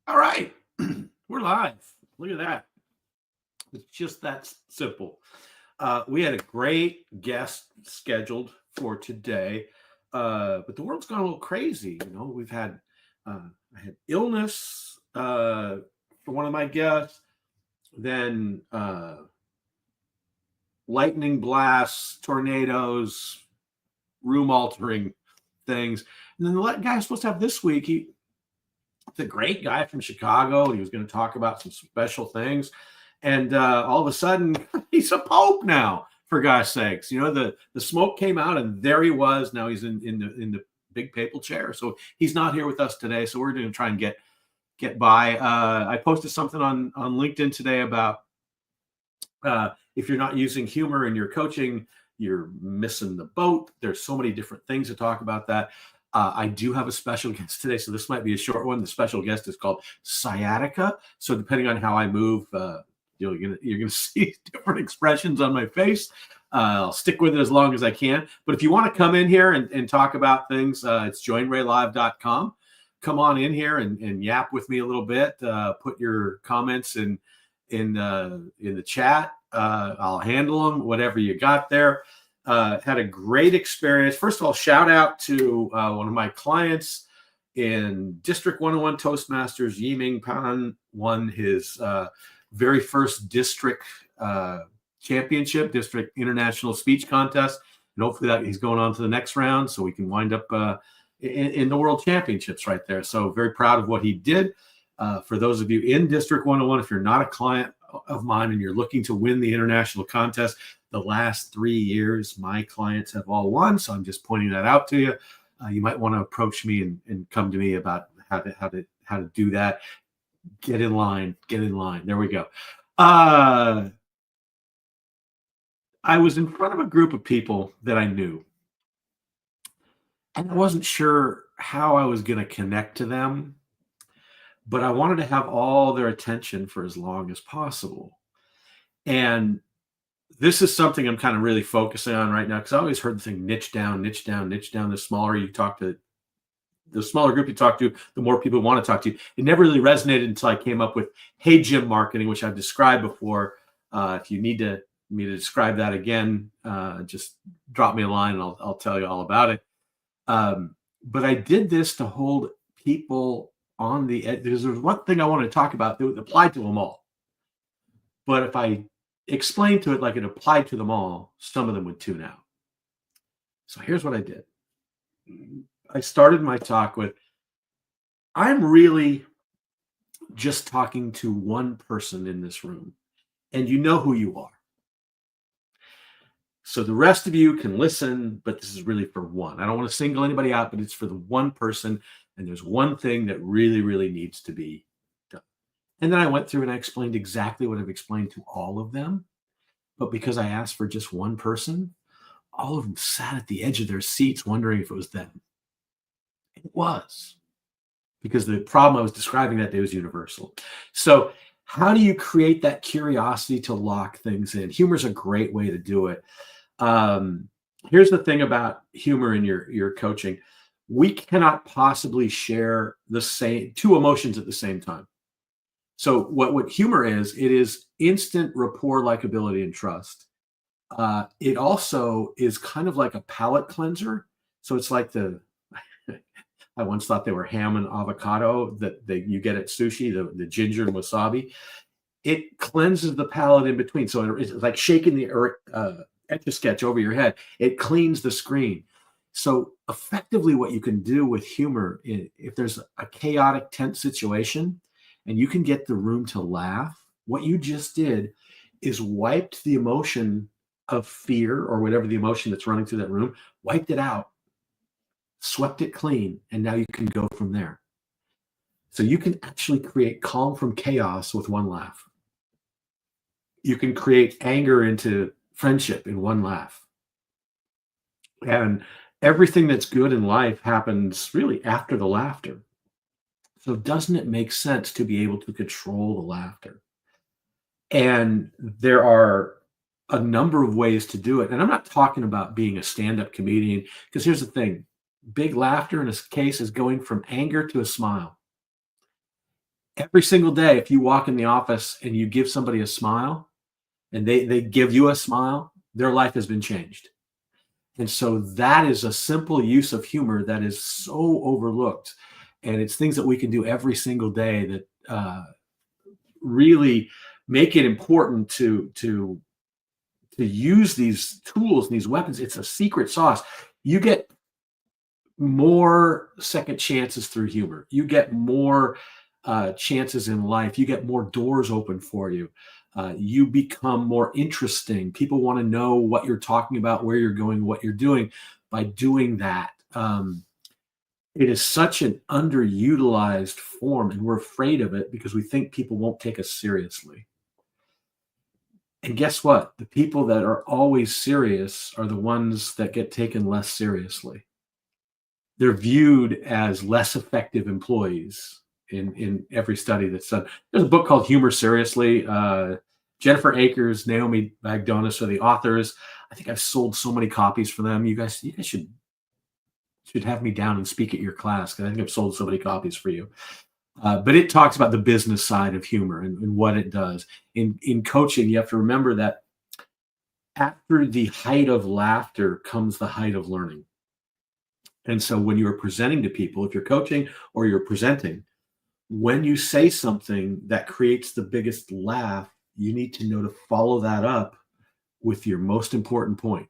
All right. We're live. Look at that. It's just that simple. We had a great guest scheduled for today, but the world's gone a little crazy. We've had I had illness for one of my guests, then lightning blasts, tornadoes, room altering things, and then the guy I was supposed to have this week. He's a great guy from Chicago, and he was going to talk about some special things. And all of a sudden, he's a pope now. For God's sakes, the smoke came out, and there he was. Now he's in the big papal chair. So he's not here with us today. So we're going to try and get by. I posted something on LinkedIn today about if you're not using humor in your coaching, you're missing the boat. There's so many different things to talk about that. I do have a special guest today, so this might be a short one. The special guest is called sciatica. So depending on how I move, you're gonna see different expressions on my face. I'll stick with it as long as I can. But if you want to come in here and talk about things, it's joinraylive.com. Come on in here and yap with me a little bit. Put your comments in the chat. I'll handle them, whatever you got there. Had a great experience. First of all, shout out to one of my clients in District 101 Toastmasters. Yiming Pan won his very first district championship, district international speech contest. And hopefully that he's going on to the next round so we can wind up in the world championships right there. So very proud of what he did. For those of you in District 101, if you're not a client of mine and you're looking to win the international contest, the last 3 years, my clients have all won. So I'm just pointing that out to you. You might want to approach me and come to me about how to do that. Get in line. There we go. I was in front of a group of people that I knew, and I wasn't sure how I was going to connect to them, but I wanted to have all their attention for as long as possible. And this is something I'm kind of really focusing on right now, because I always heard the thing niche down. The smaller you talk to, the smaller group you talk to, the more people want to talk to you. It never really resonated until I came up with Hey Jim marketing, which I've described before. If you need me to describe that again, just drop me a line and I'll tell you all about it. But I did this to hold people on the edge. There's one thing I want to talk about that applied to them all. But if I explained to it like it applied to them all, some of them would tune out. So here's what I did. I started my talk with, I'm really just talking to one person in this room, and you know who you are. So the rest of you can listen, but this is really for one. I don't want to single anybody out, but it's for the one person, and there's one thing that really, really needs to be done. And then I went through and I explained exactly what I've explained to all of them. But because I asked for just one person, all of them sat at the edge of their seats wondering if it was them. It was, because the problem I was describing that day was universal. So how do you create that curiosity to lock things in? Humor is a great way to do it. Here's the thing about humor in your coaching. We cannot possibly share the same two emotions at the same time. So what humor is, it is instant rapport, likability, and trust. It also is kind of like a palate cleanser. So it's like I once thought they were ham and avocado that you get at sushi, the ginger and wasabi. It cleanses the palate in between. So it's like shaking the Etch-a-Sketch over your head. It cleans the screen. So effectively what you can do with humor, if there's a chaotic, tense situation and you can get the room to laugh, what you just did is wiped the emotion of fear or whatever the emotion that's running through that room, wiped it out, swept it clean, and now you can go from there. So you can actually create calm from chaos with one laugh. You can create anger into friendship in one laugh. And everything that's good in life happens really after the laughter. So doesn't it make sense to be able to control the laughter? And there are a number of ways to do it. And I'm not talking about being a stand-up comedian, because here's the thing. Big laughter in this case is going from anger to a smile. Every single day, if you walk in the office and you give somebody a smile and they give you a smile, their life has been changed. And so that is a simple use of humor that is so overlooked. And it's things that we can do every single day that really make it important to use these tools and these weapons. It's a secret sauce. You get more second chances through humor. You get more chances in life. You get more doors open for you. You become more interesting. People want to know what you're talking about, where you're going, what you're doing by doing that. It is such an underutilized form, and we're afraid of it because we think people won't take us seriously. And guess what? The people that are always serious are the ones that get taken less seriously. They're viewed as less effective employees in every study that's done. There's a book called Humor Seriously. Jennifer Akers, Naomi Magdonis are the authors. I think I've sold so many copies for them. You guys should have me down and speak at your class because I think I've sold so many copies for you. But it talks about the business side of humor and what it does. In coaching, you have to remember that after the height of laughter comes the height of learning. And so when you're presenting to people, if you're coaching or you're presenting, when you say something that creates the biggest laugh, you need to know to follow that up with your most important point.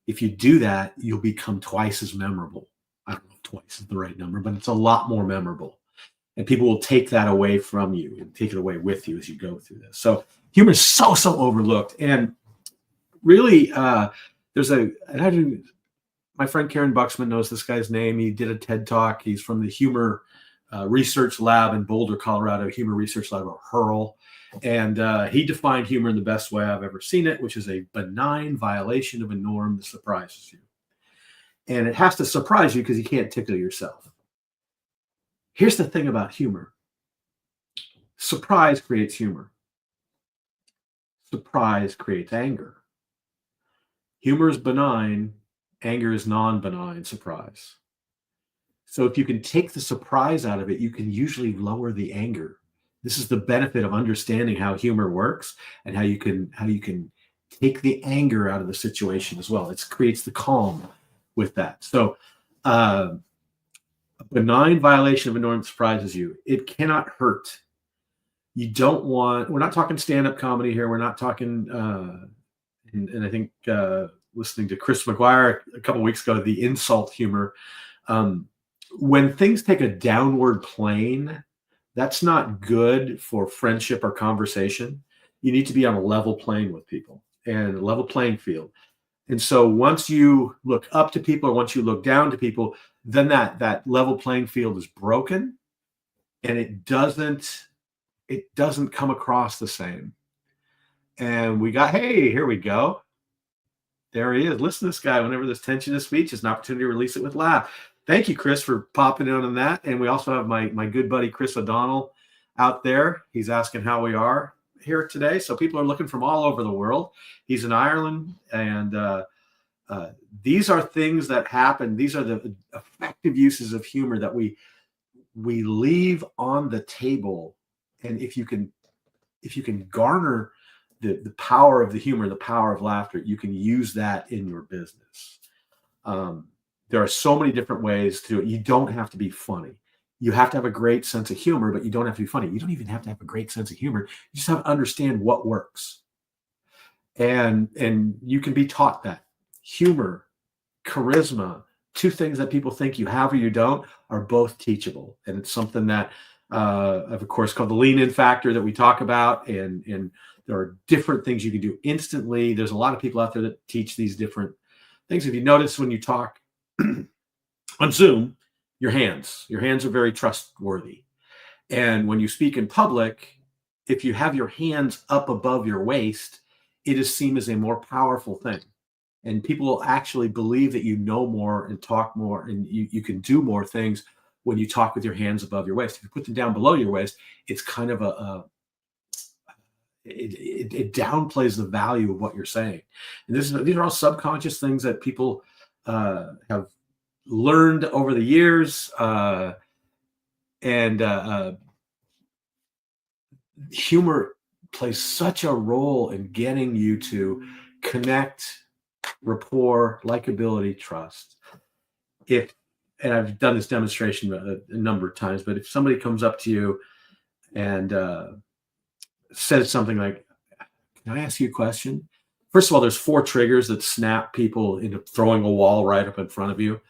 If you do that, you'll become twice as memorable. I don't know if twice is the right number, but it's a lot more memorable. And people will take that away from you and take it away with you as you go through this. So humor is so overlooked. And really, my friend Karen Buxman knows this guy's name. He did a TED Talk. He's from the Humor Research Lab in Boulder, Colorado, Humor Research Lab, or HURL. And he defined humor in the best way I've ever seen it, which is a benign violation of a norm that surprises you. And it has to surprise you because you can't tickle yourself. Here's the thing about humor. Surprise creates humor. Surprise creates anger. Humor is benign. Anger is non-benign surprise. So if you can take the surprise out of it, you can usually lower the anger. This is the benefit of understanding how humor works and how you can take the anger out of the situation as well. It creates the calm with that. So a benign violation of a norm surprises you. It cannot hurt. We're not talking stand-up comedy here. We're not talking, and I think listening to Chris McGuire a couple of weeks ago, the insult humor. When things take a downward plane, that's not good for friendship or conversation. You need to be on a level plane with people and a level playing field. And so once you look up to people or once you look down to people, then that level playing field is broken and it doesn't come across the same. And hey, here we go. There he is. Listen to this guy. Whenever there's tension in speech, it's an opportunity to release it with laugh. Thank you, Chris, for popping in on that. And we also have my good buddy, Chris O'Donnell, out there. He's asking how we are here today. So people are looking from all over the world. He's in Ireland. And these are things that happen. These are the effective uses of humor that we leave on the table. And if you can garner the power of the humor, the power of laughter, you can use that in your business. There are so many different ways to do it. You don't have to be funny. You have to have a great sense of humor, but you don't have to be funny. You don't even have to have a great sense of humor. You just have to understand what works. And you can be taught that. Humor, charisma, two things that people think you have or you don't, are both teachable. And it's something that of course called the lean-in factor that we talk about. And there are different things you can do instantly. There's a lot of people out there that teach these different things. If you notice when you talk on Zoom, your hands are very trustworthy. And when you speak in public, if you have your hands up above your waist, it is seen as a more powerful thing. And people will actually believe that you know more and talk more and you can do more things when you talk with your hands above your waist. If you put them down below your waist, it's kind of it downplays the value of what you're saying. And these are all subconscious things that people have learned over the years. humor plays such a role in getting you to connect, rapport, likability, trust. If and I've done this demonstration a number of times, but if somebody comes up to you and says something like, "Can I ask you a question?" First of all, there's 4 triggers that snap people into throwing a wall right up in front of you.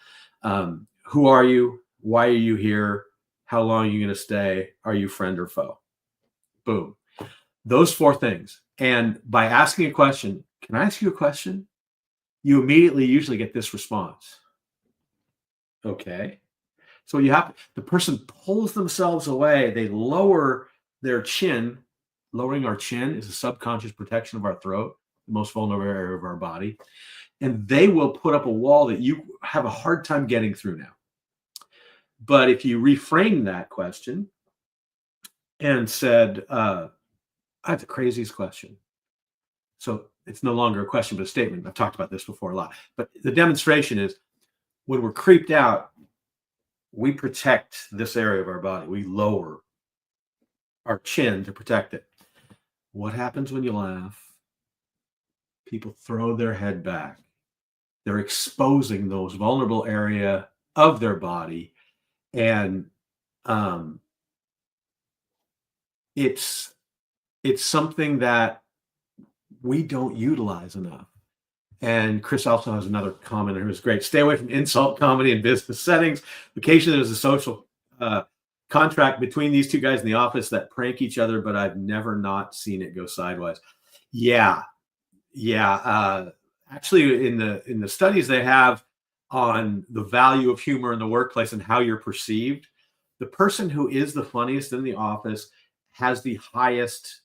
Who are you? Why are you here? How long are you going to stay? Are you friend or foe? Boom. Those 4 things. And by asking a question, "Can I ask you a question?" you immediately usually get this response. Okay. So you have the person pulls themselves away. They lower their chin. Lowering our chin is a subconscious protection of our throat, the most vulnerable area of our body. And they will put up a wall that you have a hard time getting through now. But if you reframe that question and said, I have the craziest question. So it's no longer a question, but a statement. I've talked about this before a lot. But the demonstration is when we're creeped out, we protect this area of our body. We lower our chin to protect it. What happens when you laugh? People throw their head back. They're exposing those vulnerable area of their body. And um, it's something that we don't utilize enough. And Chris also has another comment who's great. Stay away from insult comedy in business settings. Occasionally, there's a social contract between these 2 guys in the office that prank each other, but I've never not seen it go sideways. Yeah, yeah. Actually, in the studies they have on the value of humor in the workplace and how you're perceived, the person who is the funniest in the office has the highest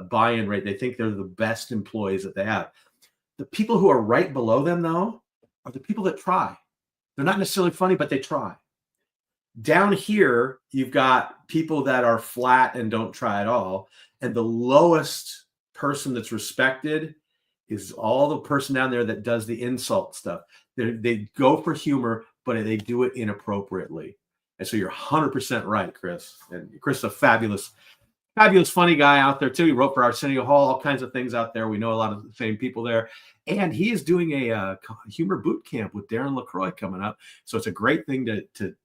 buy-in rate. They think they're the best employees that they have. The people who are right below them, though, are the people that try. They're not necessarily funny, but they try. Down here, you've got people that are flat and don't try at all. And the lowest person that's respected is all the person down there that does the insult stuff. They go for humor, but they do it inappropriately. And so you're 100% right, Chris. And Chris is a fabulous funny guy out there too. He wrote for Arsenio Hall, all kinds of things out there. We know a lot of the same people there. And he is doing a humor boot camp with Darren LaCroix coming up. So it's a great thing to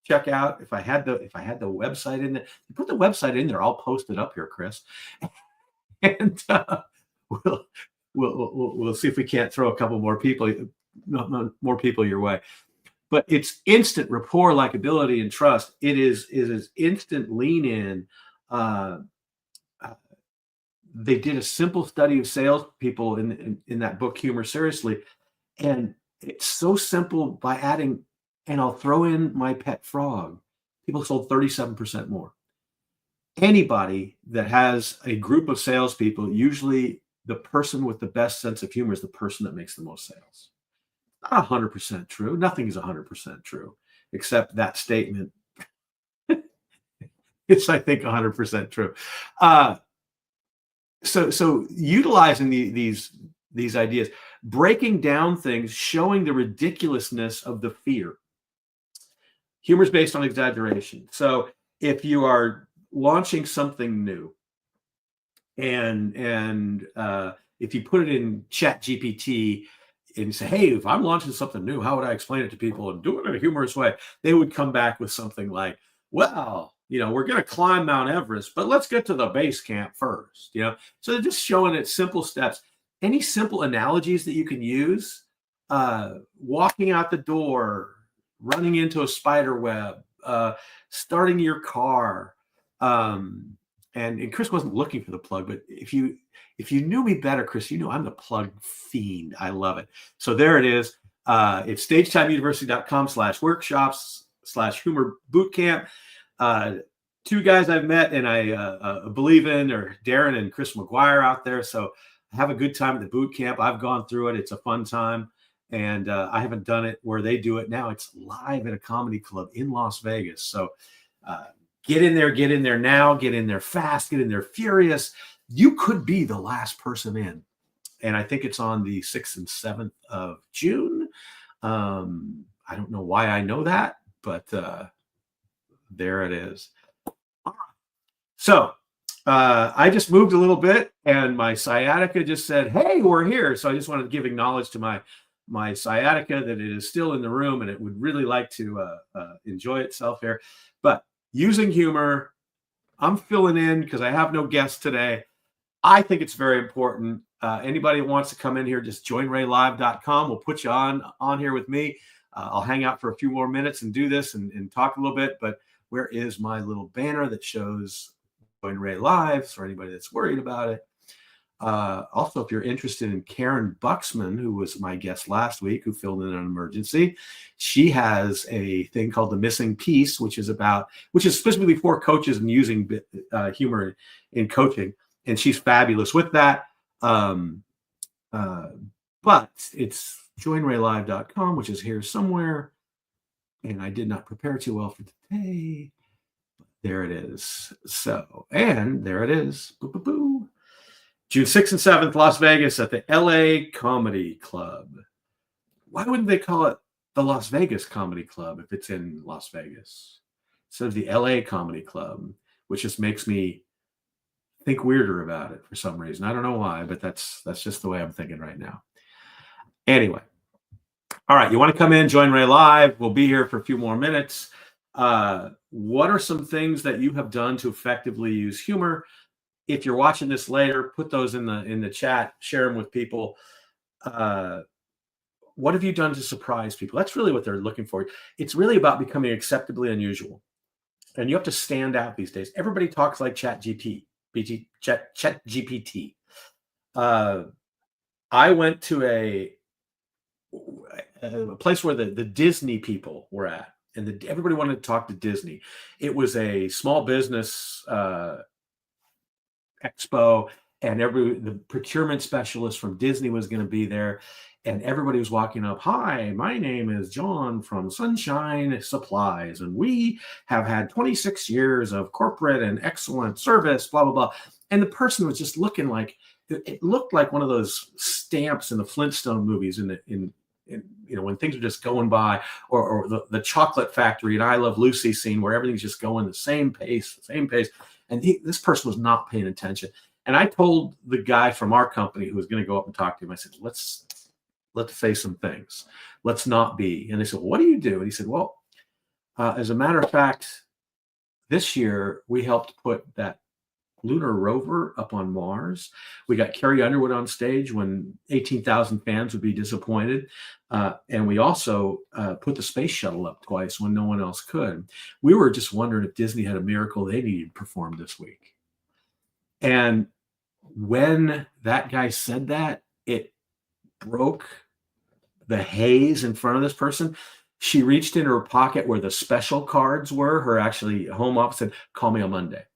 check out. If I had the website in there, you put the website in there, I'll post it up here, Chris. And we'll see if we can't throw a couple more people your way. But it's instant rapport, likability, and trust. It is instant lean in. They did a simple study of salespeople in that book, Humor Seriously, and it's so simple by adding, and I'll throw in my pet frog. People sold 37% more. Anybody that has a group of salespeople, usually the person with the best sense of humor is the person that makes the most sales. Not 100% true. Nothing is 100% true, except that statement. It's, I think, 100% true. So utilizing these ideas, breaking down things, showing the ridiculousness of the fear. Humor is based on exaggeration. So if you are launching something new, and if you put it in Chat GPT and you say, "Hey, if I'm launching something new, how would I explain it to people and do it in a humorous way?" They would come back with something like, "Well, we're going to climb Mount Everest, but let's get to the base camp first." So they're just showing it simple steps. Any simple analogies that you can use, walking out the door, running into a spider web, starting your car. And Chris wasn't looking for the plug, but if you knew me better, Chris, I'm the plug fiend. I love it. So there it is. It's stagetimeuniversity.com/workshops/humor bootcamp. 2 guys I've met and I believe in are Darren and Chris McGuire out there. So have a good time at the boot camp. I've gone through it. It's a fun time. And I haven't done it where they do it now. It's live at a comedy club in Las Vegas. So get in there now, get in there fast, get in there furious. You could be the last person in. And I think it's on the 6th and 7th of June. I don't know why I know that, but there it is. So I just moved a little bit, and my sciatica just said, "Hey, we're here." So I just wanted to give acknowledge to my sciatica that it is still in the room, and it would really like to enjoy itself here. But using humor, I'm filling in because I have no guests today. I think it's very important. Anybody who wants to come in here, just join raylive.com. We'll put you on here with me. I'll hang out for a few more minutes and do this and talk a little bit. But where is my little banner that shows Join Ray Live for anybody that's worried about it? Also, if you're interested in Karen Buxman, who was my guest last week, who filled in an emergency, she has a thing called The Missing Piece, which is specifically for coaches and using humor in coaching. And she's fabulous with that. But it's joinraylive.com, which is here somewhere. And I did not prepare too well for today. There it is. So, and there it is. Boo, boo, boo. June 6th and 7th, Las Vegas at the LA Comedy Club. Why wouldn't they call it the Las Vegas Comedy Club if it's in Las Vegas? Instead of the LA Comedy Club, which just makes me think weirder about it for some reason. I don't know why, but that's just the way I'm thinking right now. Anyway. All right, you want to come in, join Ray Live. We'll be here for a few more minutes. What are some things that you have done to effectively use humor? If you're watching this later, put those in the chat, share them with people. What have you done to surprise people? That's really what they're looking for. It's really about becoming acceptably unusual. And you have to stand out these days. Everybody talks like ChatGPT. I went to a place where the Disney people were at, and everybody wanted to talk to Disney. It was a small business expo, and the procurement specialist from Disney was going to be there, and everybody was walking up. "Hi, my name is John from Sunshine Supplies, and we have had 26 years of corporate and excellent service, blah, blah, blah." And the person was just looking like, it looked like one of those stamps in the Flintstone movies in when things are just going by, or the chocolate factory and I Love Lucy scene where everything's just going the same pace. And this person was not paying attention. And I told the guy from our company who was going to go up and talk to him, I said, let's say some things. Let's not be. And they said, "Well, what do you do?" And he said, "Well, as a matter of fact, this year we helped put that lunar rover up on Mars. We got Carrie Underwood on stage when 18,000 fans would be disappointed. And we also put the space shuttle up twice when no one else could. We were just wondering if Disney had a miracle they needed to perform this week." And when that guy said that, it broke the haze in front of this person. She reached in her pocket where the special cards were, her actually home office, and "Call me on Monday."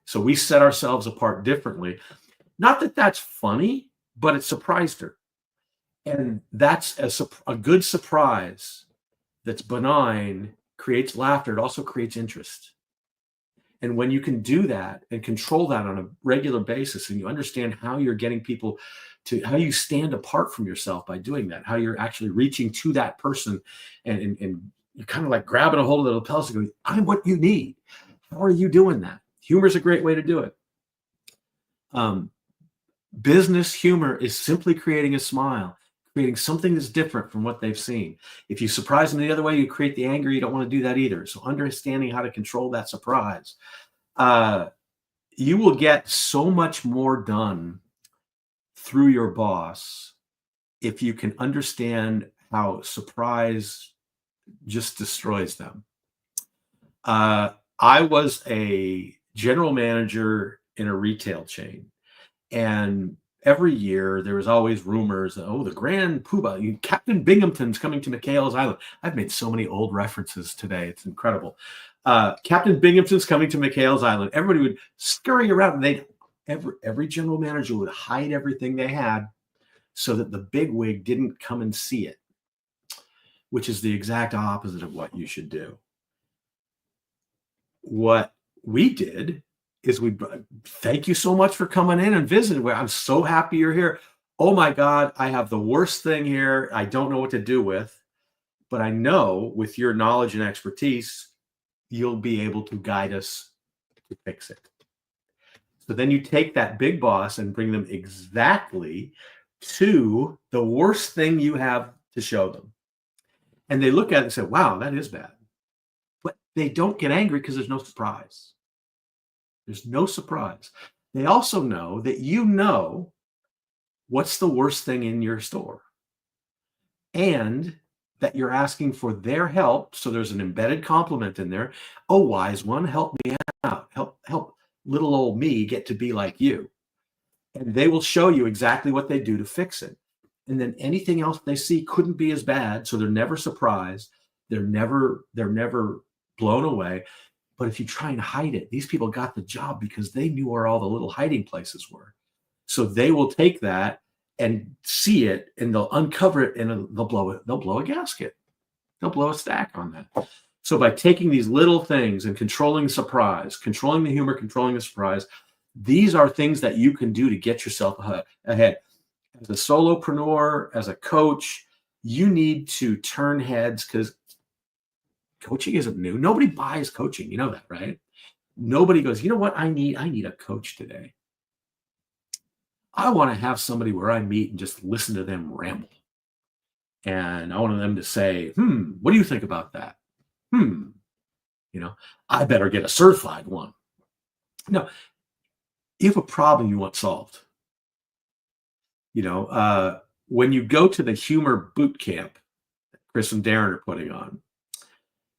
So we set ourselves apart differently. Not that that's funny, but it surprised her. And that's a good surprise that's benign, creates laughter. It also creates interest. And when you can do that and control that on a regular basis, and you understand how you're getting people to, how you stand apart from yourself by doing that, how you're actually reaching to that person and you're kind of like grabbing a hold of the lapels and going, "I'm what you need." How are you doing that? Humor is a great way to do it. Business humor is simply creating a smile, creating something that's different from what they've seen. If you surprise them the other way, you create the anger. You don't want to do that either. So understanding how to control that surprise. You will get so much more done through your boss if you can understand how surprise just destroys them. I was a general manager in a retail chain, and every year there was always rumors that, "Oh, the Grand Poobah, Captain Binghamton's coming to McHale's Island." I've made so many old references today. It's incredible. Captain Binghamton's coming to McHale's Island. Everybody would scurry around, and every general manager would hide everything they had so that the bigwig didn't come and see it, which is the exact opposite of what you should do. What we did is we thank you so much for coming in and visiting. I'm so happy you're here. Oh my God, I have the worst thing here. I don't know what to do with, but I know with your knowledge and expertise, you'll be able to guide us to fix it. So then you take that big boss and bring them exactly to the worst thing you have to show them. And they look at it and say, wow, that is bad. But they don't get angry because there's no surprise. There's no surprise. They also know that you know what's the worst thing in your store and that you're asking for their help. So there's an embedded compliment in there. Oh, wise one, help me out. Help little old me get to be like you. And they will show you exactly what they do to fix it. And then anything else they see couldn't be as bad. So they're never surprised. They're never blown away. But if you try and hide it, these people got the job because they knew where all the little hiding places were. So they will take that and see it, and they'll uncover it, and they'll blow it. They'll blow a gasket. They'll blow a stack on that. So by taking these little things and controlling surprise, controlling the humor, controlling the surprise, these are things that you can do to get yourself ahead. As a solopreneur, as a coach, you need to turn heads because coaching isn't new. Nobody buys coaching. You know that, right? Nobody goes, you know what I need? I need a coach today. I want to have somebody where I meet and just listen to them ramble. And I want them to say, what do you think about that? I better get a certified one. No, you have a problem you want solved. When you go to the humor boot camp that Chris and Darren are putting on,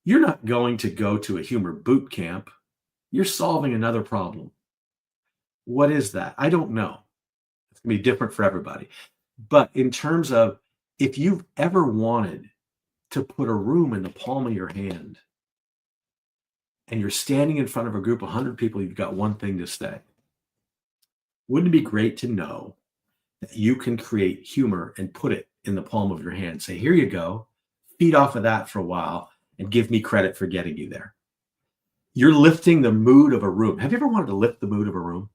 you're not going to go to a humor boot camp. You're solving another problem. What is that? I don't know. It's going to be different for everybody. But in terms of if you've ever wanted to put a room in the palm of your hand and you're standing in front of a group of 100 people, you've got one thing to say. Wouldn't it be great to know that you can create humor and put it in the palm of your hand? Say, here you go. Feed off of that for a while and give me credit for getting you there. You're lifting the mood of a room. Have you ever wanted to lift the mood of a room?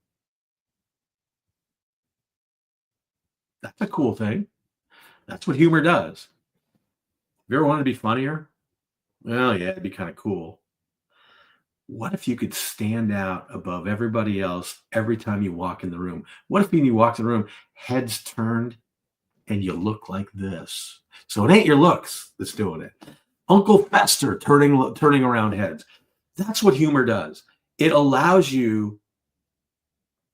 That's a cool thing. That's what humor does. Have you ever wanted to be funnier? Well, yeah, it'd be kind of cool. What if you could stand out above everybody else every time you walk in the room? What if when you walk in the room, heads turned and you look like this? So it ain't your looks that's doing it. Uncle Fester turning around heads. That's what humor does. It allows you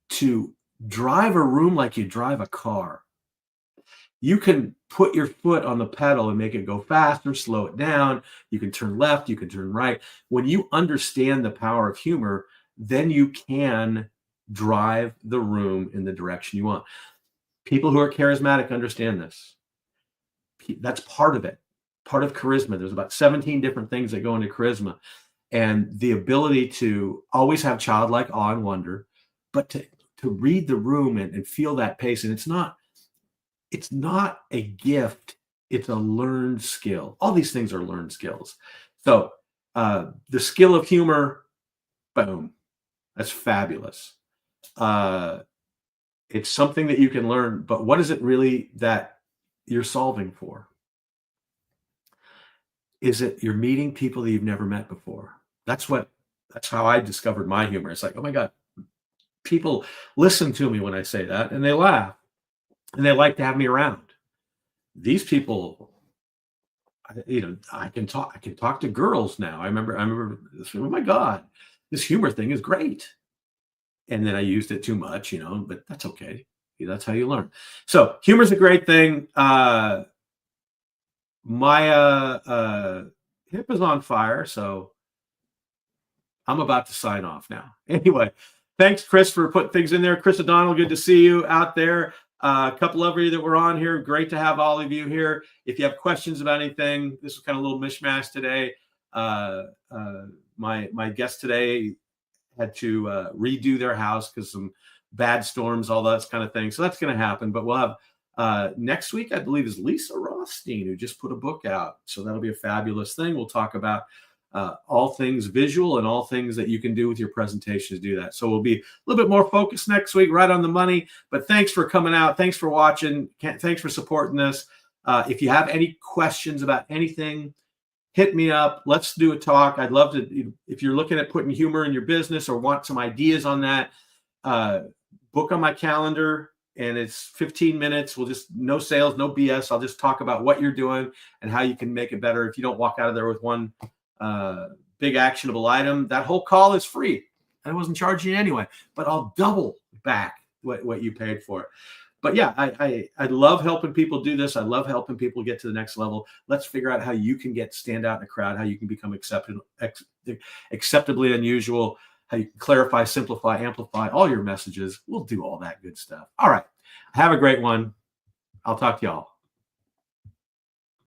to drive a room like you drive a car. You can put your foot on the pedal and make it go faster, slow it down. You can turn left, you can turn right. When you understand the power of humor, then you can drive the room in the direction you want. People who are charismatic understand this. That's part of it, part of charisma. There's about 17 different things that go into charisma. And the ability to always have childlike awe and wonder, but to read the room and feel that pace. And it's not a gift. It's a learned skill. All these things are learned skills. So the skill of humor, boom, that's fabulous. It's something that you can learn, but what is it really that you're solving for? Is it you're meeting people that you've never met before? That's how I discovered my humor. It's like, oh my God, people listen to me when I say that and they laugh. And they like to have me around. These people, I can talk to girls now. I remember, oh my God, this humor thing is great. And then I used it too much, but that's okay. That's how you learn. So humor is a great thing. My hip is on fire, so I'm about to sign off now. Anyway, thanks, Chris, for putting things in there. Chris O'Donnell, good to see you out there. A couple of you that were on here. Great to have all of you here. If you have questions about anything, this was kind of a little mishmash today. My guest today had to redo their house because some bad storms, all that kind of thing. So that's going to happen. But we'll have next week, I believe, is Lisa Rothstein, who just put a book out. So that'll be a fabulous thing. We'll talk about all things visual and all things that you can do with your presentation to do that. So we'll be a little bit more focused next week, right on the money. But thanks for coming out. Thanks for watching. Thanks for supporting this. If you have any questions about anything, hit me up. Let's do a talk. I'd love to, if you're looking at putting humor in your business or want some ideas on that, book on my calendar, and it's 15 minutes. We'll just, no sales, no BS. I'll just talk about what you're doing and how you can make it better. If you don't walk out of there with one big actionable item, that whole call is free. I wasn't charging you anyway, but I'll double back what you paid for it. But yeah, I love helping people do this. I love helping people get to the next level. Let's figure out how you can stand out in a crowd, how you can become acceptably unusual, how you can clarify, simplify, amplify all your messages. We'll do all that good stuff. All right. Have a great one. I'll talk to y'all.